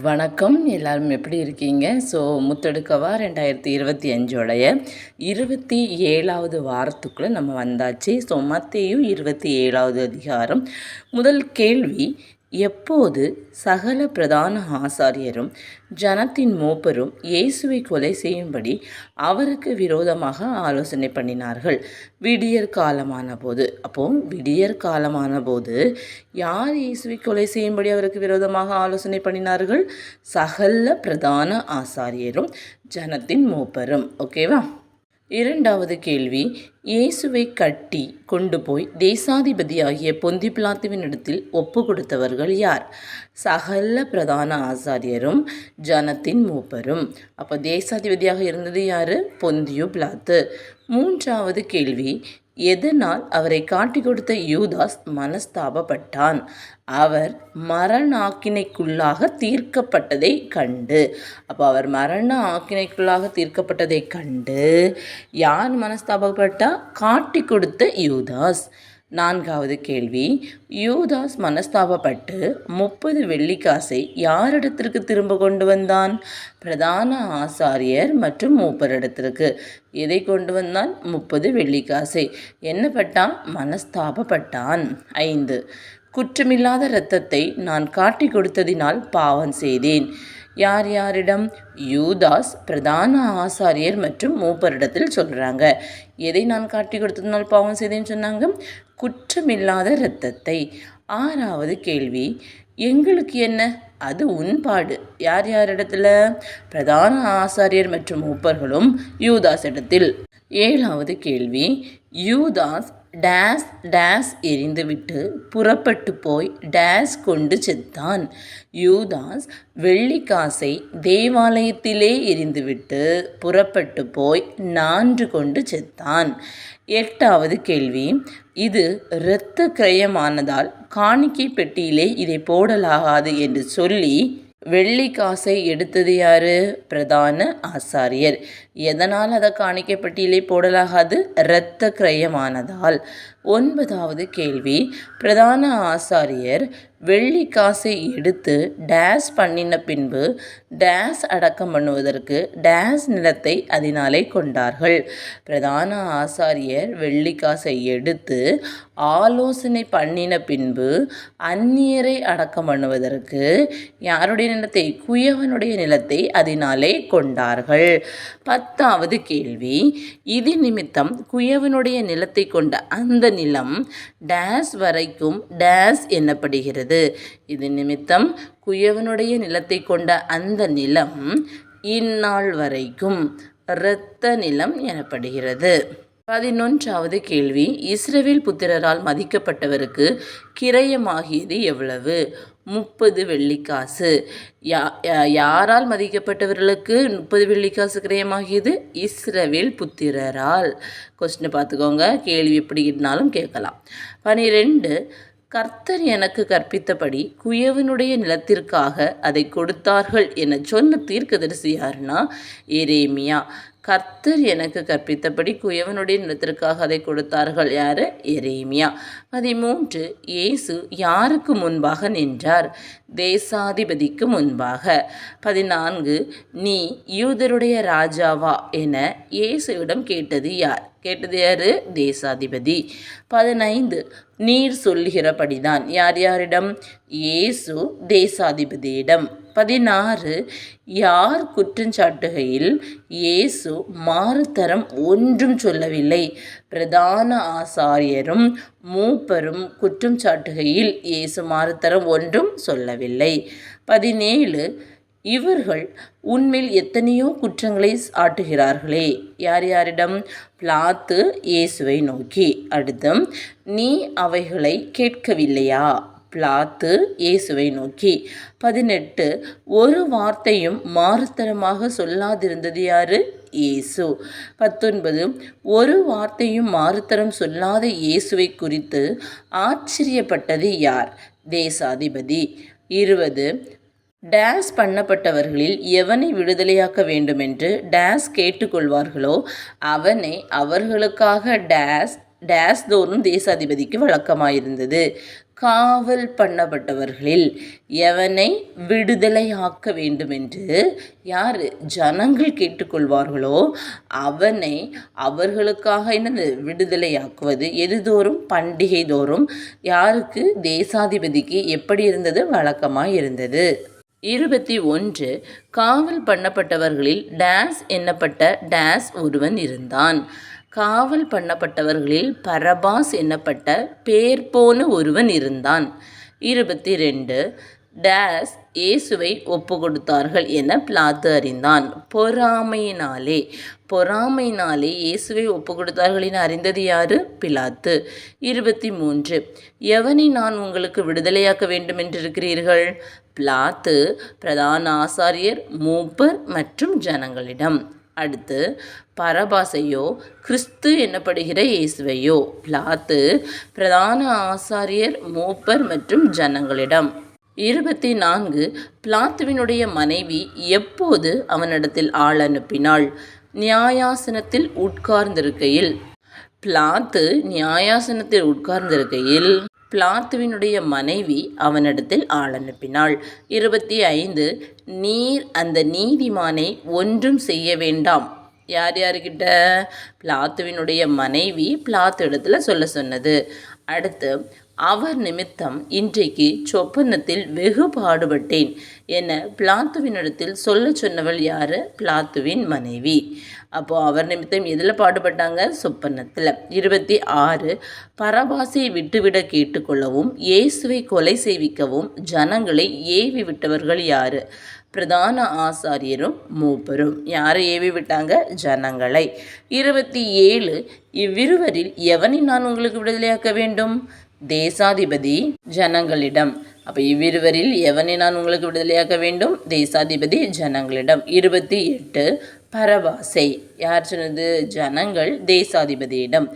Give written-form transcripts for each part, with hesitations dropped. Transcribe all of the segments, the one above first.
வணக்கம். எல்லாரும் எப்படி இருக்கீங்க? முத்தெடுக்கவா 2025 27வது வாரத்துக்குள்ளே நம்ம வந்தாச்சு. மத்தேயு 27வது அதிகாரம். முதல் கேள்வி, எப்போது சகல பிரதான ஆசாரியரும் ஜனத்தின் மூப்பரும் இயேசுவை கொலை செய்யும்படி அவருக்கு விரோதமாக ஆலோசனை பண்ணினார்கள்? விடியற் காலமான போது. விடியற் காலமான போது யார் இயேசுவை கொலை செய்யும்படி அவருக்கு விரோதமாக ஆலோசனை பண்ணினார்கள்? சகல பிரதான ஆசாரியரும் ஜனத்தின் மூப்பரும். ஓகேவா? இரண்டாவது கேள்வி, இயேசுவை கட்டி கொண்டு போய் தேசாதிபதியாகிய பொந்தி பிலாத்துவினிடத்தில் ஒப்பு கொடுத்தவர்கள் யார்? சகல பிரதான ஆசாரியரும் ஜனத்தின் மூப்பரும். அப்போ தேசாதிபதியாக இருந்தது யார்? பொந்தியு பிலாத்து. மூன்றாவது கேள்வி, எதனால் அவரை காட்டி கொடுத்த யூதாஸ் மனஸ்தாபப்பட்டான்? அவர் மரண ஆக்கினைக்குள்ளாக தீர்க்கப்பட்டதை கண்டு. அவர் மரண ஆக்கினைக்குள்ளாக தீர்க்கப்பட்டதை கண்டு யார் மனஸ்தாபப்பட்டா? காட்டி கொடுத்த யூதாஸ். நான்காவது கேள்வி, யூதாஸ் மனஸ்தாபப்பட்டு 30 வெள்ளிக்காசை யாரிடத்திற்கு திரும்ப கொண்டு வந்தான்? பிரதான ஆசாரியர் மற்றும் மூப்பரிடத்திற்கு. எதை கொண்டு வந்தான்? 30 வெள்ளிக்காசை. என்ன பட்டான்? மனஸ்தாபப்பட்டான். 5, குற்றமில்லாத இரத்தத்தை நான் காட்டி கொடுத்ததினால் பாவம் செய்தேன். யார் யாரிடம்? யூதாஸ், பிரதான ஆசாரியர் மற்றும் மூப்பரிடத்தில் சொல்கிறாங்க. எதை நான் காட்டி கொடுத்ததினால் பாவம் செய்தேன்னு சொன்னாங்க? குற்றமில்லாத இரத்தத்தை. ஆறாவது கேள்வி, எங்களுக்கு என்ன? அது உன்பாடு. யார் யாரிடத்துல? பிரதான ஆசாரியர் மற்றும் மூப்பர்களும் யூதாஸ் இடத்தில். ஏழாவது கேள்வி, யூதாஸ் டேஸ் டேஸ் எரிந்துவிட்டு புறப்பட்டு போய் டேஸ் கொண்டு செத்தான். யூதாஸ் வெள்ளிக்காசை தேவாலயத்திலே எரிந்துவிட்டு புறப்பட்டு போய் 4 கொண்டு செத்தான். எட்டாவது கேள்வி, இது இரத்த கிரயமானதால் காணிக்கை பெட்டியிலே இதை போடலாகாது என்று சொல்லி வெள்ளிக்காசை எடுத்தது யாரு? பிரதான ஆசாரியர். எதனால் அதை காணிக்கை பெட்டியிலே போடலாகாது? இரத்த கிரயமானதால். ஒன்பதாவது கேள்வி, பிரதான ஆசாரியர் வெள்ளிக்காசை எடுத்து டேஸ் பண்ணின பின்பு டேஸ் அடக்கம் பண்ணுவதற்கு டேஸ் நிலத்தை அதனாலே கொண்டார்கள். பிரதான ஆசாரியர் வெள்ளிக்காசை எடுத்து ஆலோசனை பண்ணின பின்பு அந்நியரை அடக்கம் பண்ணுவதற்கு யாருடைய நிலத்தை? குயவனுடைய நிலத்தை அதனாலே கொண்டார்கள். 10வது கேள்வி, இது நிமித்தம் குயவனுடைய நிலத்தை கொண்ட அந்த நிலம் டேஸ் வரைக்கும் டேஸ் என்னப்படுகிறது. இது நிமித்தம் குயவனுடைய நிலத்தை கொண்ட அந்த நிலம் இந்நாள் வரைக்கும் இரத்த நிலம் எனப்படுகிறது. 11வது கேள்வி, இஸ்ரவேல் புத்திரரால் மதிக்கப்பட்டவருக்கு கிரயமாகியது எவ்வளவு? 30 வெள்ளிக்காசு. யாரால் மதிக்கப்பட்டவர்களுக்கு 30 வெள்ளிக்காசு கிரயமாகியது? இஸ்ரவேல் புத்திரரால். கொஸ்டினை பார்த்துக்கோங்க, கேள்வி எப்படி இருந்தாலும் கேட்கலாம். 12, கர்த்தர் எனக்கு கற்பித்தபடி குயவனுடைய நிலத்திற்காக அதை கொடுத்தார்கள் என சொன்ன தீர்க்கதரிசி யாருன்னா? எரேமியா. கர்த்தர் எனக்கு கற்பித்தபடி குயவனுடைய நிலத்திற்காக அதை கொடுத்தார்கள். யாரு? எரேமியா. 13, இயேசு யாருக்கு முன்பாக நின்றார்? தேசாதிபதிக்கு முன்பாக. 14, நீ யூதருடைய ராஜாவா என இயேசுவிடம் கேட்டது யார்? கேட்டது யாரு? தேசாதிபதி. 15, நீர் சொல்லுகிறபடிதான். யார் யாரிடம்? இயேசு தேசாதிபதியிடம். 16, யார் குற்றஞ்சாட்டுகையில் இயேசு மாறுதரம் ஒன்றும் சொல்லவில்லை. பிரதான ஆசாரியரும் மூப்பரும் குற்றம் சாட்டுகையில் இயேசு மாறுதரம் ஒன்றும் சொல்லவில்லை. 17, இவர்கள் உன்மேல் எத்தனையோ குற்றங்களை ஆட்டுகிறார்களே. யார் யாரிடம்? பிலாத்து இயேசுவை நோக்கி. அடுத்து, நீ அவைகளை கேட்கவில்லையா? பிலாத்து இயேசுவை நோக்கி. 18, ஒரு வார்த்தையும் மாறுதரமாக சொல்லாதிருந்தது யாரு? இயேசு. 19, ஒரு வார்த்தையும் மாறுதரம் சொல்லாத இயேசுவை குறித்து ஆச்சரியப்பட்டது யார்? தேசாதிபதி. 20, டேஸ் பண்ணப்பட்டவர்களில் எவனை விடுதலையாக்க வேண்டுமென்று டேஸ் கேட்டுக்கொள்வார்களோ அவனை அவர்களுக்காக டேஸ் டேஸ் தோறும் தேசாதிபதிக்கு வழக்கமாயிருந்தது. காவல் பண்ணப்பட்டவர்களில் எவனை விடுதலையாக்க வேண்டுமென்று யார் ஜனங்கள் கேட்டுக்கொள்வார்களோ அவனை அவர்களுக்காக என்னது விடுதலையாக்குவது. எதுதோறும்? பண்டிகை தோறும். யாருக்கு? தேசாதிபதிக்கு. எப்படி இருந்தது? வழக்கமாக இருந்தது. 21 காவல் பண்ணப்பட்டவர்களில் டேஸ் எண்ணப்பட்ட டேஸ் ஒருவன் இருந்தான். காவல் பண்ணப்பட்டவர்களில் பரபாஸ் எண்ணப்பட்ட பேர் போன ஒருவன் இருந்தான். 22 டேஸ் இயேசுவை ஒப்பு கொடுத்தார்கள் என பிலாத்து அறிந்தான். பொறாமையினாலே இயேசுவை ஒப்பு கொடுத்தார்கள் என அறிந்தது யாரு? பிலாத்து. 23 எவனை நான் உங்களுக்கு விடுதலையாக்க வேண்டும் என்றிருக்கிறீர்கள்? பிலாத்து பிரதான ஆசாரியர், மூப்பர் மற்றும் ஜனங்களிடம். அடுத்து பரபாசையோ கிறிஸ்து என்னப்படுகிற இயேசுவையோ? பிலாத்து பிரதான ஆசாரியர், மூப்பர் மற்றும் ஜனங்களிடம். 24 பிலாத்துவினுடைய மனைவி எப்போது அவனிடத்தில் ஆள் அனுப்பினாள்? நியாயாசனத்தில் உட்கார்ந்திருக்கையில். பிலாத்து நியாயாசனத்தில் உட்கார்ந்திருக்கையில் பிலாத்துவினுடைய மனைவி அவனிடத்தில் ஆள் அனுப்பினாள். 25 நீர் அந்த நீதிமானை ஒன்றும் செய்ய வேண்டாம். யார்கிட்ட? பிலாத்துவினுடைய மனைவி பிலாத்து இடத்துல சொல்ல சொன்னது. அடுத்து அவர் நிமித்தம் இன்றைக்கு சொப்பனத்தில் வெகு பாடுபட்டேன் என பிலாத்துவினிடத்தில் சொல்ல சொன்னவள் யாரு? பிலாத்துவின் மனைவி. அப்போ அவர் நிமித்தம் எதில் பாடுபட்டாங்க? சொப்பனத்தில். 26 பரபாசை விட்டுவிட கேட்டுக்கொள்ளவும் இயேசுவை கொலை செய்விக்கவும் ஜனங்களை ஏவி விட்டவர்கள் யாரு? பிரதான ஆசாரியரும் மூப்பரும். யாரை ஏவி விட்டாங்க? ஜனங்களை. 27 இவ்விருவரில் எவனை நான் உங்களுக்கு விடுதலையாக்க வேண்டும்? தேசாதிபதி ஜனங்களிடம். அப்போ இவ்விருவரில் எவனை நான் உங்களுக்கு விடுதலையாக்க வேண்டும்? தேசாதிபதி ஜனங்களிடம். 28 பரபாசை. யார் சொன்னது? ஜனங்கள் தேசாதிபதியிடம்.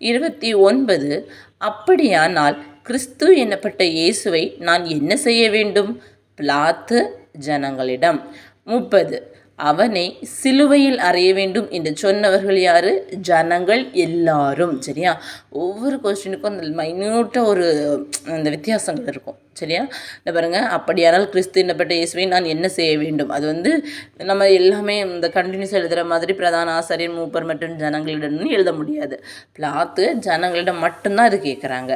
29 அப்படியானால் கிறிஸ்து என்னப்பட்ட இயேசுவை நான் என்ன செய்ய வேண்டும்? பிலாத்து ஜனங்களிடம். 30 அவனை சிலுவையில் அறைய வேண்டும் என்று சொன்னவர்கள் யாரு? ஜனங்கள் எல்லாரும். சரியா? ஒவ்வொரு கொஸ்டினுக்கும் அந்த மைன்யூட்டாக ஒரு அந்த வித்தியாசங்கள் இருக்கும். சரியா? இந்த பாருங்கள், அப்படியானால் கிறிஸ்து என்னப்பட்ட இயேசுவை நான் என்ன செய்ய வேண்டும்? அது நம்ம எல்லாமே இந்த கண்டினியூஸ் எழுதுகிற மாதிரி பிரதான ஆசாரியர், மூப்பர் மற்றும் ஜனங்களிடம் எழுத முடியாது. பிலாத்து ஜனங்களிடம் மட்டும்தான் இது கேட்குறாங்க.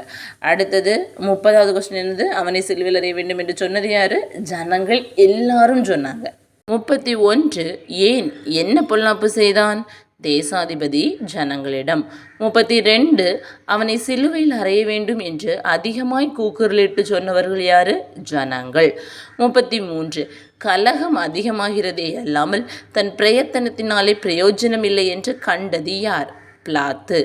அடுத்தது 30வது கொஸ்டின் என்னது? அவனை சிலுவையில் அறைய வேண்டும் என்று சொன்னது யாரு? ஜனங்கள் எல்லாரும் சொன்னாங்க. 31 ஏன் என்ன பொல்லாப்பு செய்தான்? தேசாதிபதி ஜனங்களிடம். 32 அவனை சிலுவையில் அறைய வேண்டும் என்று அதிகமாய் கூக்குரலிட்டு சொன்னவர்கள் யாரு? ஜனங்கள். 33 கலகம் அதிகமாகிறதே அல்லாமல் தன் பிரயத்தனத்தினாலே பிரயோஜனம் இல்லை என்று கண்டது யார்? பிலாத்து.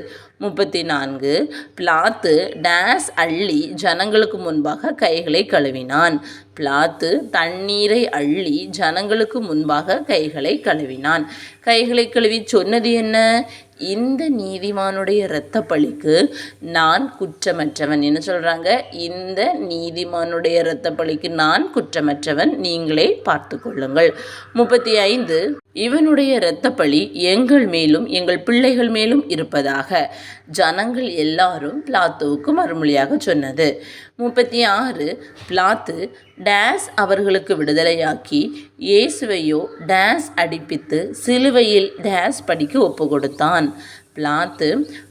34 பிலாத்து டேஸ் அள்ளி ஜனங்களுக்கு முன்பாக கைகளை கழுவினான். பிலாத்து தண்ணீரை அள்ளி ஜனங்களுக்கு முன்பாக கைகளை கழுவினான். கைகளை கழுவி சொன்னது என்ன? இந்த நீதிமானுடைய இரத்த பழிக்கு நான் குற்றமற்றவன். என்ன சொல்கிறாங்க? இந்த நீதிமானுடைய இரத்த பழிக்கு நான் குற்றமற்றவன், நீங்களே பார்த்து கொள்ளுங்கள். 35 இவனுடைய இரத்த பழி எங்கள் மேலும் எங்கள் பிள்ளைகள் மேலும் இருப்பதாக ஜனங்கள் எல்லாரும் பிலாத்துவுக்கு மறுமொழியாக சொன்னது. 36 பிலாத்து டேஸ் அவர்களுக்கு விடுதலையாக்கி இயேசுவையோ டேஸ் அடிப்பித்து சிலுவையில் டேஸ் படிக்க ஒப்பு கொடுத்தான். பிலாத்து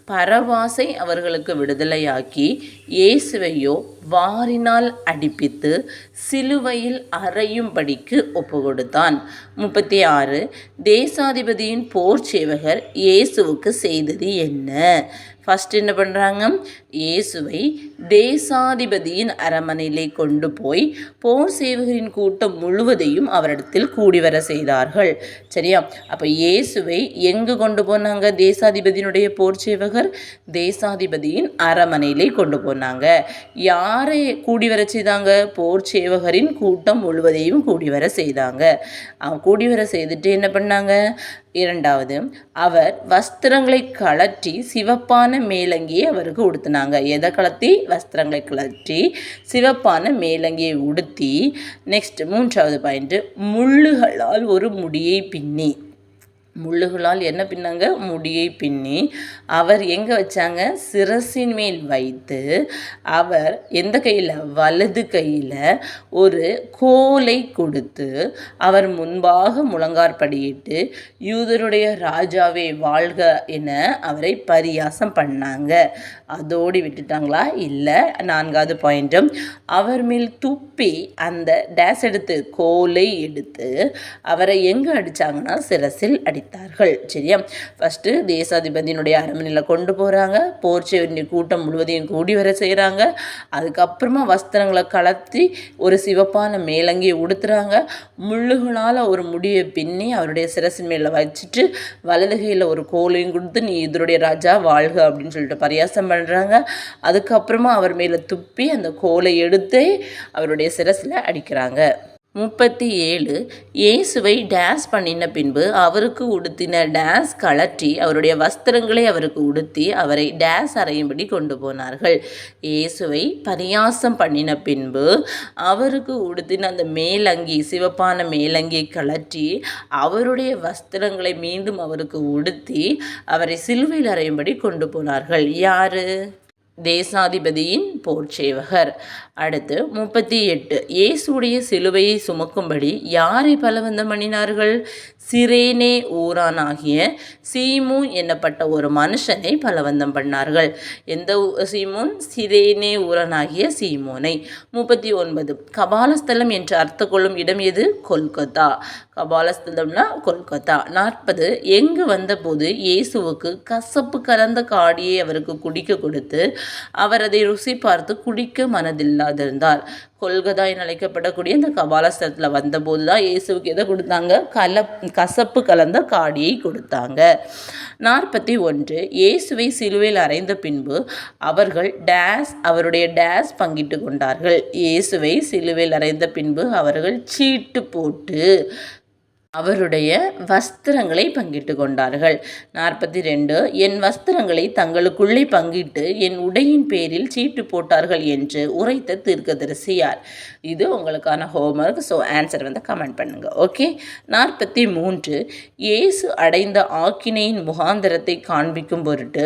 பரபாசை அவர்களுக்கு விடுதலையாக்கி இயேசுவையோ வாரினால் அடிப்பித்து சிலுவையில் அறையும்படிக்கு ஒப்பு கொடுத்தான். 36 தேசாதிபதியின் போர் சேவகர் இயேசுவுக்கு செய்தது என்ன? ஃபஸ்ட் என்ன பண்ணுறாங்க? இயேசுவை தேசாதிபதியின் அரமனையிலே கொண்டு போய் போர் சேவகரின் கூட்டம் முழுவதையும் அவரிடத்தில் கூடி வர செய்தார்கள். சரியா? அப்போ இயேசுவை எங்கு கொண்டு போனாங்க? தேசாதிபதியினுடைய போர் சேவகர் தேசாதிபதியின் அரமனையிலே கொண்டு போனாங்க. யாரை கூடி வர செய்தாங்க? போர் சேவகரின் கூட்டம் முழுவதையும் கூடி வர செய்தாங்க. கூடி வர செய்துட்டு என்ன பண்ணாங்க? 2வது அவர் வஸ்திரங்களை கழற்றி சிவப்பான மேலங்கியை அவருக்கு உடுத்தினாங்க. எதை கலத்தி? வஸ்திரங்களை கழற்றி சிவப்பான மேலங்கியை உடுத்தி. நெக்ஸ்ட் 3வது பாயிண்ட் முள்ளுகளால் ஒரு முடியை பின்னி. முள்ளுகளால் என்ன பின்னாங்க? முடியை பின்னி அவர் எங்கே வச்சாங்க? சிரசின் மேல் வைத்து அவர் எந்த கையில்? வலது கையில் ஒரு கோலை கொடுத்து அவர் முன்பாக முழங்காற்படியிட்டு யூதருடைய ராஜாவே வாழ்க என அவரை பரியாசம் பண்ணாங்க. அதோடு விட்டுட்டாங்களா? இல்லை. 4வது பாயிண்ட்டும் அவர் மேல் துப்பி அந்த டேஸ் எடுத்து கோலை எடுத்து அவரை எங்கே அடித்தாங்கன்னா சிரசில் அடித்தார்கள். சரியா? ஃபஸ்ட்டு தேசாதிபதியினுடைய அரண்மனையில் கொண்டு போகிறாங்க. போர்ச்சேவனுடைய கூட்டம் முழுவதையும் கூடி வர செய்கிறாங்க. அதுக்கப்புறமா வஸ்திரங்களை கலத்தி ஒரு சிவப்பான மேலங்கியை உடுத்துறாங்க. முள்ளுகளால் ஒரு முடியை பின்னி அவருடைய சிரசின் மேலே வச்சுட்டு வலதுகையில் ஒரு கோலையும் கொடுத்து நீ இதனுடைய ராஜா வாழ்க அப்படின்னு சொல்லிட்டு பரியாசம் பண்ணுறாங்க. அதுக்கப்புறமா அவர் மேலே துப்பி அந்த கோலை எடுத்து அவருடைய சிரசில் அடிக்கிறாங்க. 37 இயேசுவை டேஸ் பண்ணின பின்பு அவருக்கு உடுத்தின டேஸ் கழற்றி அவருடைய வஸ்திரங்களை அவருக்கு உடுத்தி அவரை டேஸ் அறையும்படி கொண்டு போனார்கள். இயேசுவை பரியாசம் பண்ணின பின்பு அவருக்கு உடுத்தின அந்த மேலங்கி, சிவப்பான மேலங்கியை கழற்றி அவருடைய வஸ்திரங்களை மீண்டும் அவருக்கு உடுத்தி அவரை சிலுவையில் அறையும்படி கொண்டு போனார்கள். யாரு? தேசாதிபதியின் போர்ச்சேவகர். அடுத்து 38 இயேசுடைய சிலுவையை சுமக்கும்படி யாரை பலவந்தம் பண்ணினார்கள்? சிரேனே ஊரானாகிய சீமோன் என்னப்பட்ட ஒரு மனுஷனை பலவந்தம் பண்ணார்கள். எந்த சீமோன்? சிரேனே ஊரானாகிய சீமோனை. 39 கபாலஸ்தலம் என்று அர்த்தம் கொள்ளும் இடம் எது? கொல்கத்தா. கபாலஸ்தலம்னா கொல்கத்தா. 40 எங்கு வந்தபோது இயேசுவுக்கு கசப்பு கலந்த காடியை அவருக்கு குடிக்க கொடுத்து அவர் அதை ருசி பார்த்து குடிக்க மனதில்லாதிருந்தார். கொல்கத்தா என அழைக்கப்படக்கூடிய இந்த கபாலஸ்தலத்தில் வந்தபோது தான் இயேசுவுக்கு எதை கொடுத்தாங்க? கசப்பு கலந்த காடியை கொடுத்தாங்க. 41 இயேசுவை சிலுவையில் அறைந்த பின்பு அவர்கள் அவருடைய டேஸ் பங்கிட்டு கொண்டார்கள். இயேசுவை சிலுவையில் அறைந்த பின்பு அவர்கள் சீட்டு போட்டு அவருடைய வஸ்திரங்களை பங்கிட்டு கொண்டார்கள். 42 என் வஸ்திரங்களை தங்களுக்குள்ளே பங்கிட்டு என் உடையின் பேரில் சீட்டு போட்டார்கள் என்று உரைத்த தீர்க்கதரிசி யார்? இது உங்களுக்கான ஹோம்ஒர்க். ஸோ ஆன்சர் கமெண்ட் பண்ணுங்க. ஓகே. 43 இயேசு அடைந்த ஆக்கினையின் முகாந்திரத்தை காண்பிக்கும் பொருட்டு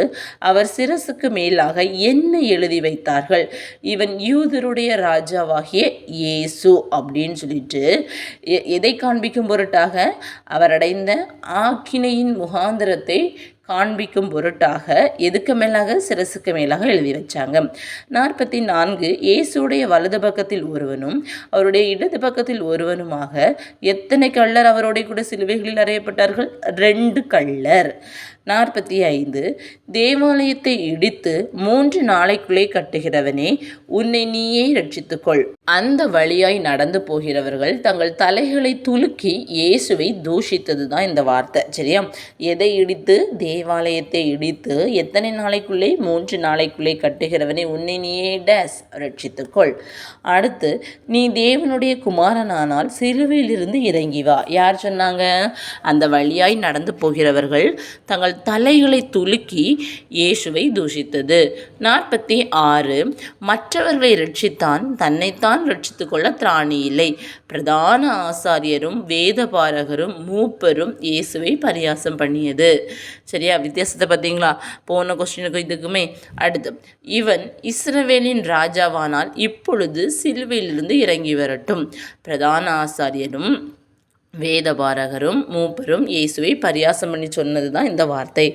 அவர் சிரசுக்கு மேலாக என்ன எழுதி வைத்தார்கள்? இவன் யூதருடைய ராஜாவாகிய இயேசு அப்படின்னு சொல்லிட்டு எதை காண்பிக்கும் பொருட்டாக? அவர் அடைந்த ஆக்கினையின் முகாந்திரத்தை காண்பிக்கும் பொருட்டாக எதுக்கு மேலாக? சிரசுக்கு மேலாக எழுதி வச்சாங்க. 44 இயேசுடைய வலது பக்கத்தில் ஒருவனும் அவருடைய இடது பக்கத்தில் ஒருவனுமாக எத்தனை கள்ளர் அவருடைய கூட சிலுவைகளில் அறையப்பட்டார்கள்? 2 கள்ளர். 45 தேவாலயத்தை இடித்து 3 நாளைக்குள்ளே கட்டுகிறவனே உன்னை நீயே ரட்சித்துக்கொள். அந்த வழியாய் நடந்து போகிறவர்கள் தங்கள் தலைகளை துலுக்கி இயேசுவை தூஷித்தது தான் இந்த வார்த்தை. சரியா? எதை இடித்து? தேவாலயத்தை இடித்து எத்தனை நாளைக்குள்ளே? 3 நாளைக்குள்ளே கட்டுகிறவனே உன்னை நீயே டேஸ் ரட்சித்துக்கொள். அடுத்து நீ தேவனுடைய குமாரனானால் சிலுவையிலிருந்து இறங்கி வா. யார் சொன்னாங்க? அந்த வழியாய் நடந்து போகிறவர்கள் தங்கள் தலைகளை துலுக்கி இயேசுவை தூஷித்தது. 46 மற்றவர்களை ரட்சித்தான், தன்னைத்தான் ரட்சித்துக் கொள்ள திராணி இல்லை. பிரதான ஆசாரியரும் வேதபாரகரும் மூப்பரும் இயேசுவை பரியாசம் பண்ணியது. சரியா? வித்தியாசத்தை பார்த்தீங்களா? போன கொஸ்டினுக்கு இதுக்குமே. அடுத்து இவன் இஸ்ரவேலின் ராஜாவானால் இப்பொழுது சிலுவையிலிருந்து இறங்கி வரட்டும். பிரதான ஆசாரியரும் வேதபாரகரும் மூப்பரும் இயேசுவை பரியாசம் பண்ணி சொன்னது தான் இந்த வார்த்தை.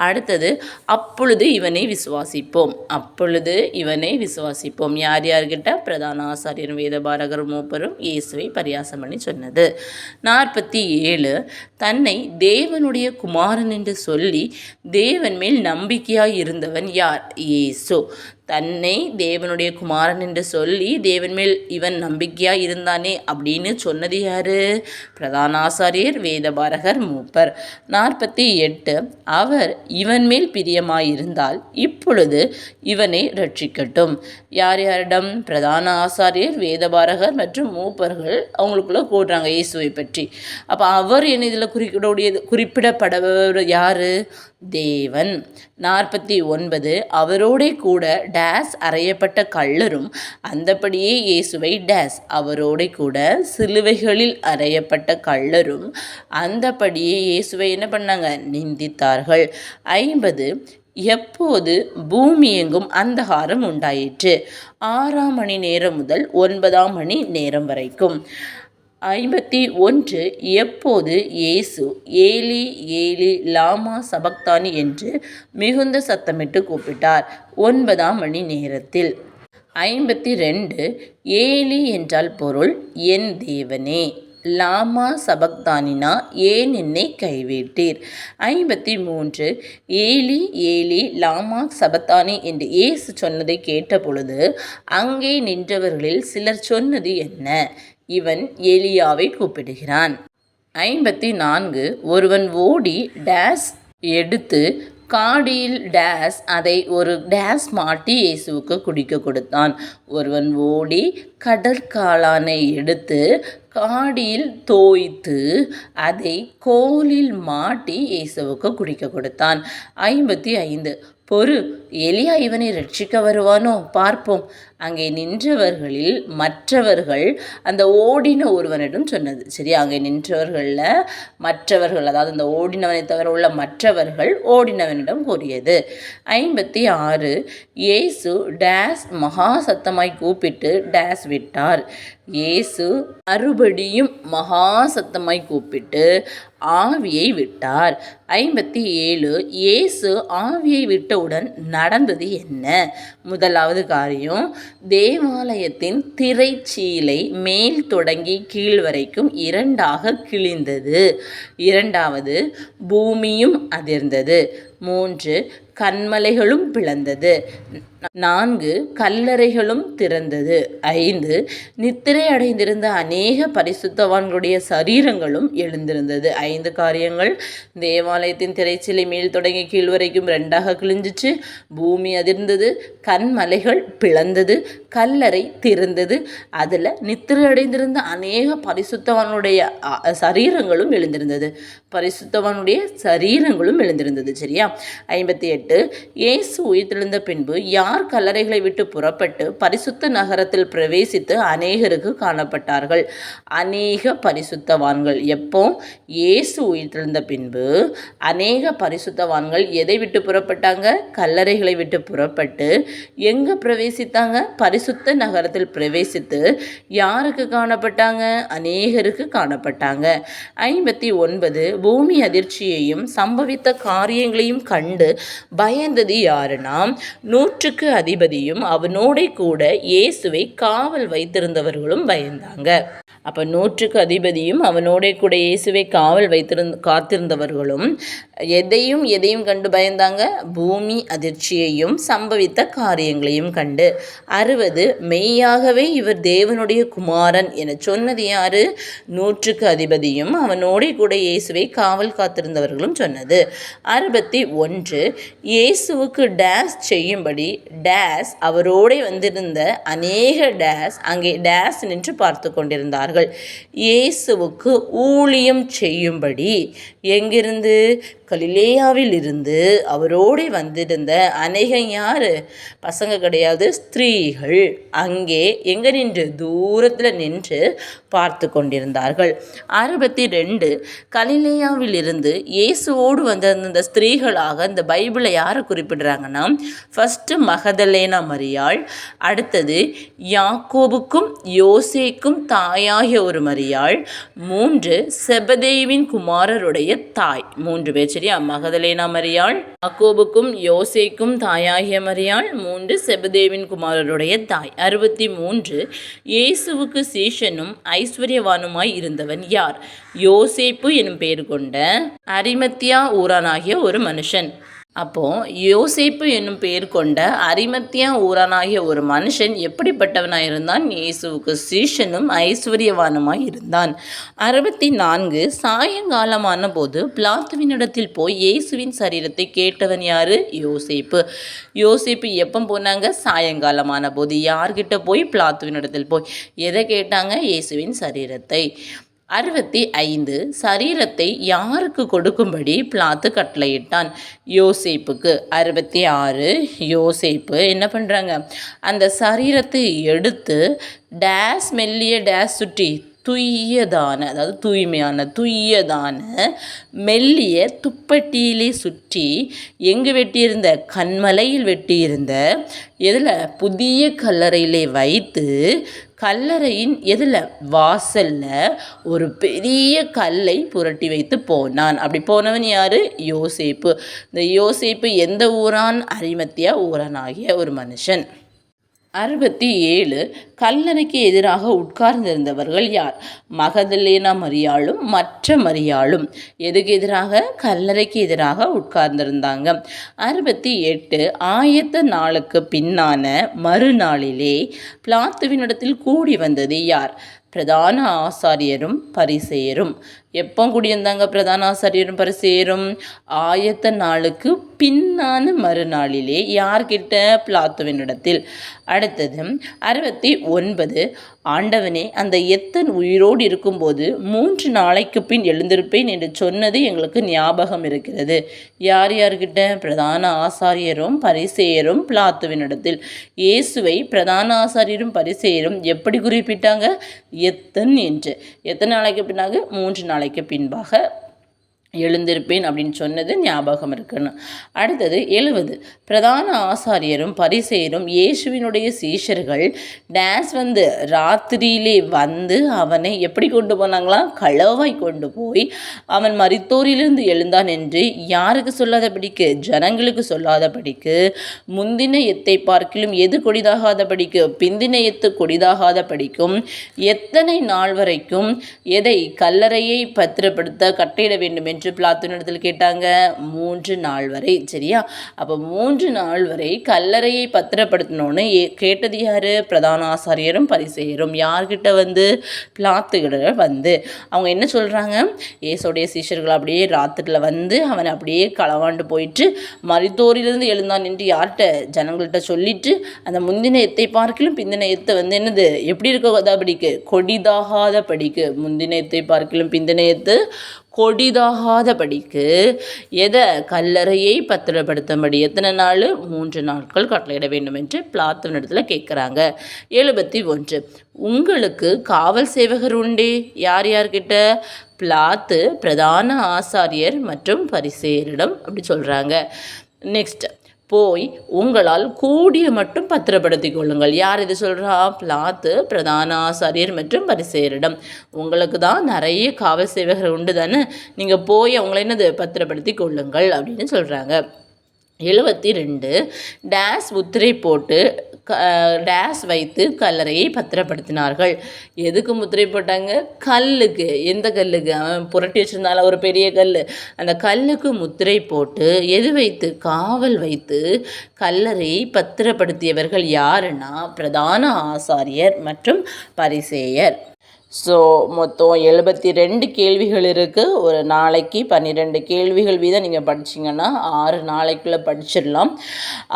அடுத்தது அப்பொழுது இவனை விசுவாசிப்போம். அப்பொழுது இவனை விசுவாசிப்போம். யார் யார்கிட்ட? பிரதான ஆசாரியரும் வேதபாரகரும் மூப்பரும் இயேசுவை பரியாசம் பண்ணி சொன்னது. 47 தன்னை தேவனுடைய குமாரன் என்று சொல்லி தேவன் மேல் நம்பிக்கையாய் இருந்தவன் யார்? இயேசு. தன்னை தேவனுடைய குமாரன் என்று சொல்லி தேவன் மேல் இவன் நம்பிக்கையாக இருந்தானே அப்படின்னு சொன்னது யார்? பிரதான ஆசாரியர், வேதபாரகர், மூப்பர். 48 அவர் இவன் மேல் பிரியமாயிருந்தால் இப்பொழுது இவனை ரட்சிக்கட்டும். யார் யாரிடம்? பிரதான ஆசாரியர், வேதபாரகர் மற்றும் மூப்பர்கள் அவங்களுக்குள்ளே கூடுறாங்க இயேசுவை பற்றி. அப்போ அவர் என்ன இதில் குறிப்பிடப்படவர் யார்? தேவன். 49 அவரோட கூட டேஸ் அறையப்பட்ட கள்ளரும் அந்தபடியே இயேசுவை டேஸ் அவரோட கூட சிலுவைகளில் அறையப்பட்ட கள்ளரும் அந்தபடியே இயேசுவை என்ன பண்ணாங்க? நிந்தித்தார்கள். 50 எப்போது பூமி எங்கும் அந்தகாரம் உண்டாயிற்று? 6ஆம் மணி நேரம் முதல் 9ஆம் மணி நேரம் வரைக்கும். 51 எப்போது இயேசு ஏலி ஏலி லாமா சபக்தானி என்று மிகுந்த சத்தமிட்டு கூப்பிட்டார்? 9ஆம் மணி நேரத்தில். 52 ஏலி என்றால் பொருள் என் தேவனே, லாமா சபக்தானினா ஏன் என்னை கைவிட்டீர்? 53 ஏலி ஏலி லாமா சபக்தானி என்று இயேசு சொன்னதை கேட்ட பொழுது அங்கே நின்றவர்களில் சிலர் சொன்னது என்ன? இவன் எலியாவை கூப்பிடுகிறான். 54 ஒருவன் ஓடி டேஸ் எடுத்து காடியில் டேஸ் அதை ஒரு டேஸ் மாட்டி இயேசுவுக்கு குடிக்க கொடுத்தான். ஒருவன் ஓடி கடற்காளானை எடுத்து காடியில் தோய்த்து அதை கோலில் மாட்டி இயேசுவுக்கு குடிக்க கொடுத்தான். 55 பொறு, எலியா இவனை ரட்சிக்க வருவானோ பார்ப்போம். அங்கே நின்றவர்களில் மற்றவர்கள் அந்த ஓடின ஒருவனிடம் சொன்னது. சரி, அங்கே நின்றவர்களில் மற்றவர்கள், அதாவது அந்த ஓடினவனை தவிர உள்ள மற்றவர்கள் ஓடினவனிடம் கூறியது. 56 இயேசு டேஸ் மகா சத்தமாய் கூப்பிட்டு டேஸ் விட்டார். இயேசு மறுபடியும் மகா சத்தமாய் கூப்பிட்டு ஆவியை விட்டார். 57 இயேசு ஆவியை விட்டவுடன் நடந்தது என்ன? முதலாவது காரியம், தேவாலயத்தின் திரைச்சீலை மேல் தொடங்கி கீழ் வரைக்கும் 2ஆக கிழிந்தது. 2வது, பூமியும் அதிர்ந்தது. 3 கன்மலைகளும் பிளந்தது. 4 கல்லறைகளும் திறந்தது. 5 நித்திரை அடைந்திருந்த அநேக பரிசுத்தவான்களுடைய சரீரங்களும் எழுந்திருந்தது. 5 காரியங்கள். தேவாலயத்தின் திரைச்சீலை மேல் தொடங்கி கீழ் வரைக்கும் 2ஆக கிழிஞ்சிச்சு, பூமி அதிர்ந்தது, கன்மலைகள் பிளந்தது, கல்லறை திறந்தது, அதில் நித்திரை அடைந்திருந்த அநேக பரிசுத்தவானுடைய சரீரங்களும் எழுந்திருந்தது. பரிசுத்தவானுடைய சரீரங்களும் எழுந்திருந்தது. சரியா? 58 இயேசு உயிர்த்தெழுந்த பின்பு யார் கல்லறைகளை விட்டு புறப்பட்டு பரிசுத்த நகரத்தில் பிரவேசித்து அநேகருக்கு காணப்பட்டார்கள்? அநேக பரிசுத்தவான்கள். எப்போ? இயேசு உயிர்த்தெழுந்த பின்பு அநேக பரிசுத்தவான்கள் எதை விட்டு புறப்பட்டாங்க? கல்லறைகளை விட்டு புறப்பட்டு எங்கே பிரவேசித்தாங்க? பரிசுத்த நகரத்தில் பிரவேசித்து யாருக்கு காணப்பட்டாங்க? அநேகருக்கு காணப்பட்டாங்க. 59 பூமி அதிர்ச்சியையும் சம்பவித்த காரியங்களையும் கண்டு பயந்தது யாருன்னா, 100க்கு அதிபதியும் அவனோட கூட இயேசுவை காவல் வைத்திருந்தவர்களும் பயந்தாங்க. அப்போ 100க்கு அதிபதியும் அவனோட கூட இயேசுவை காவல் காத்திருந்தவர்களும் எதையும் கண்டு பயந்தாங்க? பூமி அதிர்ச்சியையும் சம்பவித்த காரியங்களையும் கண்டு. 60 மெய்யாகவே இவர் தேவனுடைய குமாரன் என சொன்னது யாரு? 100க்கு அதிபதியும் அவனோட கூட இயேசுவை காவல் காத்திருந்தவர்களும் சொன்னது. 61 இயேசுவுக்கு டேஸ் செய்யும்படி டேஸ் அவரோட வந்திருந்த அநேக டேஸ் அங்கே டேஸ் நின்று பார்த்து கொண்டிருந்தார்கள். இயேசுவுக்கு ஊழியம் செய்யும்படி எங்கிருந்து? கலிலேயாவில் இருந்து அவரோடு வந்திருந்த அநேகம் யாரு? பசங்க கிடையாது, ஸ்திரீகள். அங்கே எங்கே நின்று? தூரத்தில் நின்று பார்த்து கொண்டிருந்தார்கள். 62 கலிலேயாவில் இருந்து இயேசுவோடு வந்திருந்த ஸ்திரீகளாக இந்த பைபிளை யாரை குறிப்பிடுறாங்கன்னா, ஃபஸ்ட்டு மகதலேனா மரியாள், அடுத்தது யாக்கோபுக்கும் யோசேக்கும் தாயாகிய ஒரு மரியாள், 3 செபதேயுவின் குமாரருடைய தாய். 3 பேர். சரியா? மகதலேனா மரியாள், யாக்கோபுக்கும் யோசேக்கும் தாயாகிய மரியாள், 3 செபதேயுவின் குமாரருடைய தாய். 63 இயேசுவுக்கு சீஷனும் ஐஸ்வர்யவானுமாய் இருந்தவன் யார்? யோசேப்பு எனும் பெயர் கொண்ட அரிமத்தியா ஊரானாகிய ஒரு மனுஷன். அப்போது யோசேப்பு என்னும் பெயர் கொண்ட அரிமத்தியா ஊரானாகிய ஒரு மனுஷன் எப்படிப்பட்டவனாக இருந்தான்? இயேசுவுக்கு சீஷனும் ஐஸ்வர்யவானுமாய் இருந்தான். 64 சாயங்காலமான போது பிலாத்துவினிடத்தில் போய் இயேசுவின் சரீரத்தை கேட்டவன் யாரு? யோசேப்பு. யோசேப்பு எப்போ போனாங்க? சாயங்காலமான போது. யார்கிட்ட போய்? பிலாத்துவினிடத்தில் போய். எதை கேட்டாங்க? இயேசுவின் சரீரத்தை. 65 சரீரத்தை யாருக்கு கொடுக்கும்படி பிலாத்து கட்டளையிட்டான்? யோசேப்புக்கு. 66 யோசேப்பு என்ன பண்ணுறாங்க, அந்த சரீரத்தை எடுத்து டேஸ் மெல்லிய டேஸ் சுற்றி துய்யதான, அதாவது துய்யதான மெல்லிய துப்பட்டியிலே சுற்றி எங்கு வெட்டியிருந்த, கண்மலையில் வெட்டியிருந்த எதில், புதிய கல்லறையிலே வைத்து கல்லறையின் எதில், வாசலில் ஒரு பெரிய கல்லை புரட்டி வைத்து போனான். அப்படி போனவன் யார்? யோசேப்பு. இந்த யோசேப்பு எந்த ஊரான்? அரிமத்தியா ஊரானாகிய ஒரு மனுஷன். 67 கல்லறைக்கு எதிராக உட்கார்ந்திருந்தவர்கள் யார்? மகதலேனா மரியாளும் மற்ற மரியாளும். எதுக்கு எதிராக? கல்லறைக்கு எதிராக உட்கார்ந்திருந்தாங்க. 68 ஆயத்த நாளுக்கு பின்னான மறுநாளிலே பிலாத்துவினிடத்தில் கூடி வந்தது யார்? பிரதான ஆசாரியரும் பரிசேயரும். எப்போ கூடியிருந்தாங்க பிரதான ஆசாரியரும் பரிசேயரும்? ஆயத்த நாளுக்கு பின்னான மறுநாளிலே. யார்கிட்ட? பிலாத்துவினிடத்தில். அடுத்தது 69 ஆண்டவனே, அந்த எத்தன் உயிரோடு இருக்கும்போது 3 நாளைக்கு பின் எழுந்திருப்பேன் என்று சொன்னது எங்களுக்கு ஞாபகம் இருக்கிறது. யார்கிட்ட? பிரதான ஆசாரியரும் பரிசேயரும் பிலாத்துவினிடத்தில். இயேசுவை பிரதான ஆசாரியரும் பரிசேயரும் எப்படி குறிப்பிட்டாங்க? எத்தன் என்று. எத்தனை நாளைக்கு பின்னாக? 3 நாளைக்கு பின்பாக எழுந்திருப்பேன் அப்படின்னு சொன்னது ஞாபகம் இருக்கணும். அடுத்தது 70 பிரதான ஆசாரியரும் பரிசேயரும் இயேசுவினுடைய சீஷர்கள் டேஸ் வந்து ராத்திரியிலே வந்து அவனை எப்படி கொண்டு போனாங்களாம்? களவாய் கொண்டு போய் அவன் மரித்தோரிலிருந்து எழுந்தான் என்று யாருக்கு சொல்லாதபடிக்கு? ஜனங்களுக்கு சொல்லாதபடிக்கு. முந்தின எத்தை பார்க்கிலும் எது கொடிதாகாதபடிக்கு? பிந்தின எத்து கொடிதாகாதபடிக்கும் எத்தனை நாள் வரைக்கும் எதை? கல்லறையை பத்திரப்படுத்த கட்டளையிட வேண்டும் என்று பிலாத்துவினிடத்தில் கேட்டாங்க? 3 நாள் வரை. சரியா? அப்போ 3 நாள் வரை கல்லறையை பத்திரப்படுத்தணும்னு கேட்டது யாரு? பிரதான ஆசாரியரும் பரிசேயரும். யார்கிட்ட வந்து? பிலாத்துக்கிட்ட வந்து. அவங்க என்ன சொல்கிறாங்க? இயேசுடைய சீஷர்கள் அப்படியே ராத்திரியில் வந்து அவனை அப்படியே களவாண்டு போயிட்டு மரித்தோரிலிருந்து எழுந்தான் என்று யார்கிட்ட? ஜனங்கள்கிட்ட சொல்லிட்டு அந்த முந்தின எத்தை பார்க்கிலும் பிந்தின எத்தை வந்து என்னது? எப்படி இருக்காதபடிக்கு? கொடிதாகாதபடிக்கு. முந்தின எத்தை பார்க்கிலும் பிந்தின எத்து கொடிதாகாதபடிக்கு எதை? கல்லறையை பத்திரப்படுத்தும்படி எத்தனை நாள்? 3 நாட்கள் கட்டளையிட வேண்டும் என்று பிலாத்துவினிடத்தில் கேட்குறாங்க. 71 உங்களுக்கு காவல் சேவகர் உண்டே. யார்கிட்ட? பிலாத்து பிரதான ஆசாரியர் மற்றும் பரிசேயரிடம் அப்படி சொல்கிறாங்க. நெக்ஸ்ட், போய் உங்களால் கூடிய மட்டும் பத்திரப்படுத்தி கொள்ளுங்கள். யார் இது சொல்கிறா? பிலாத்து பிரதான ஆசாரியர் மற்றும் பரிசேயரிடம். உங்களுக்கு தான் நிறைய காவல் சேவகர் உண்டு தானே, நீங்கள் போய் அவங்கள என்னது? பத்திரப்படுத்தி கொள்ளுங்கள் அப்படின்னு சொல்கிறாங்க. 72 டேஸ் முத்திரை போட்டு டேஸ் வைத்து கல்லறையை பத்திரப்படுத்தினார்கள். எதுக்கு முத்திரை போட்டாங்க? கல்லுக்கு. எந்த கல்லுக்கு? அவன் புரட்டி வச்சிருந்தால ஒரு பெரிய கல், அந்த கல்லுக்கு முத்திரை போட்டு எது வைத்து? காவல் வைத்து கல்லறையை பத்திரப்படுத்தியவர்கள் யாருன்னா பிரதான ஆசாரியர் மற்றும் பரிசேயர். ஸோ மொத்தம் 72 கேள்விகள் இருக்குது. ஒரு நாளைக்கு 12 கேள்விகள் வீதம் நீங்கள் படிச்சிங்கன்னா 6 நாளைக்குள்ளே படிச்சிடலாம்.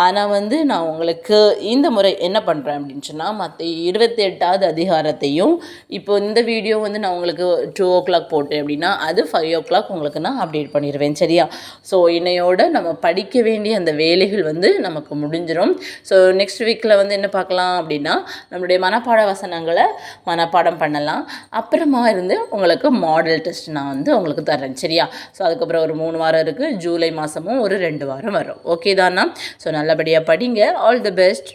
ஆனால் வந்து நான் உங்களுக்கு இந்த முறை என்ன பண்ணுறேன் அப்படின்னு சொன்னால், மற்ற 28வது அதிகாரத்தையும் இப்போ இந்த வீடியோ வந்து நான் உங்களுக்கு 2 o'clock போட்டேன் அப்படின்னா அது 5 o'clock உங்களுக்கு நான் அப்டேட் பண்ணிடுவேன். சரியா? ஸோ இன்னையோட நம்ம படிக்க வேண்டிய அந்த வேலைகள் வந்து நமக்கு முடிஞ்சிடும். ஸோ நெக்ஸ்ட் வீக்கில் வந்து என்ன பார்க்கலாம் அப்படின்னா, நம்மளுடைய மனப்பாட வசனங்களை மனப்பாடம் பண்ணலாம். அப்புறமா இருந்து உங்களுக்கு மாடல் டெஸ்ட் நான் வந்து உங்களுக்கு தரேன். சரியா? ஸோ அதுக்கப்புறம் ஒரு 3 வாரம் இருக்குது. ஜூலை மாதமும் ஒரு 2 வாரம் வரும். ஓகே தானா? ஸோ நல்லபடியாக படிங்க. All the best.